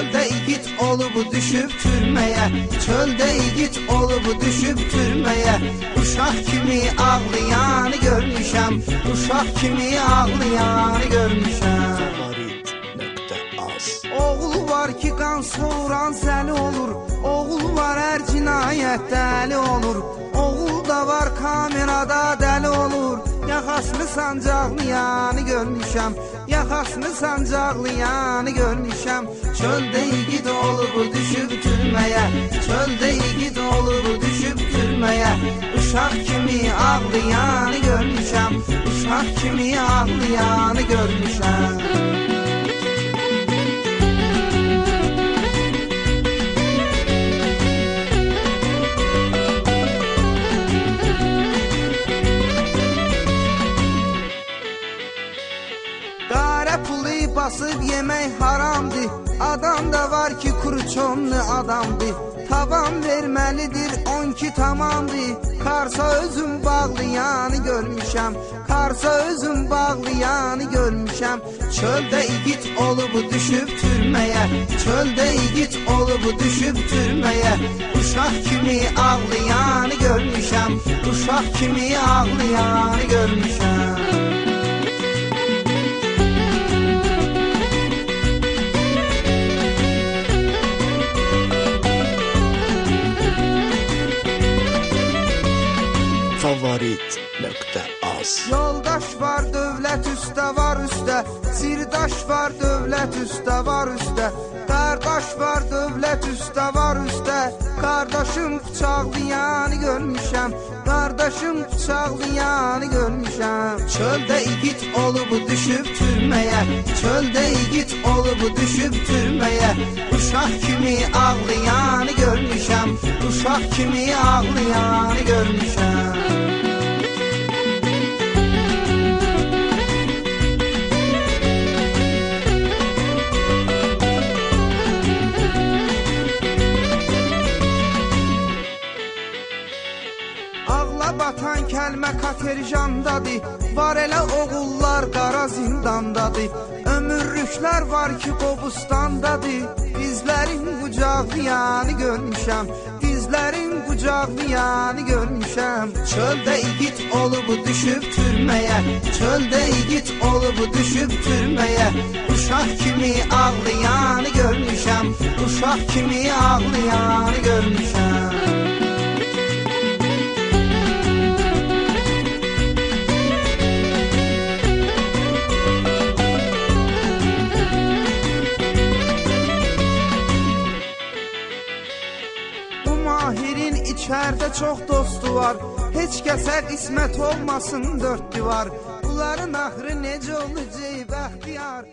Çölde igid olub düşüb türməyə, çöldə igid olub düşüb türməyə. Uşaq kimi ağlayanı görmüşəm, uşaq kimi ağlayanı görmüşəm. Favorit.az. Oğul var ki qan soğuran zəli olur, oğul var hər cinayət dəli olur. Oğul da var kamerada dəli olur. Yaxasını sancaqlayanı görmüşəm, yaxasını sancaqlayanı görmüşəm. Çöldə igid olub düşüb türməyə, çöldə igid olub düşüb türməyə. Uşaq kimi ağlayanı görmüşəm, uşaq kimi ağlayanı görmüşəm. Pulu basıb yemək haramdır, adam da var ki kurçonlu adamdır. Tavan verməlidir 12 tamamdır, Karsa özüm bağlayanı görmüşəm, Karsa özüm bağlayanı görmüşəm. Çöldə igid olub düşüb türməyə, çöldə igid olub düşüb türməyə. Uşaq kimi ağlayanı görmüşəm, uşaq kimi ağlayanı görmüşəm. Favorit.az. Yoldaş var dövlət üstə var üstə, sirdaş var dövlət üstə var üstə. Qardaş var dövlət üstə var üstə, qardaşım bıçaqlayanı görmüşəm, qardaşım bıçaqlayanı görmüşəm. Çöldə igid olub düşüb türməyə, çöldə igid olub düşüb türməyə. Uşaq kimi ağlayanı görmüşəm, uşaq kimi ağlayanı görmüşəm. Batan kəlmə katerjandadır, var elə oğullar qara zindandadır. Ömürlüklər var ki qobustandadır, dizlərin qucaqlayanı görmüşəm, dizlərin qucaqlayanı görmüşəm. Çöldə igid olub düşüb türməyə, çöldə igid olub düşüb türməyə. Uşaq kimi ağlayanı görmüşəm, uşaq kimi ağlayanı görmüşəm. Mahirin içərdə çox dostu var, heç kəsə qismət olmasın dörd divar. Bunların axırı necə olacaq bəxtiyar?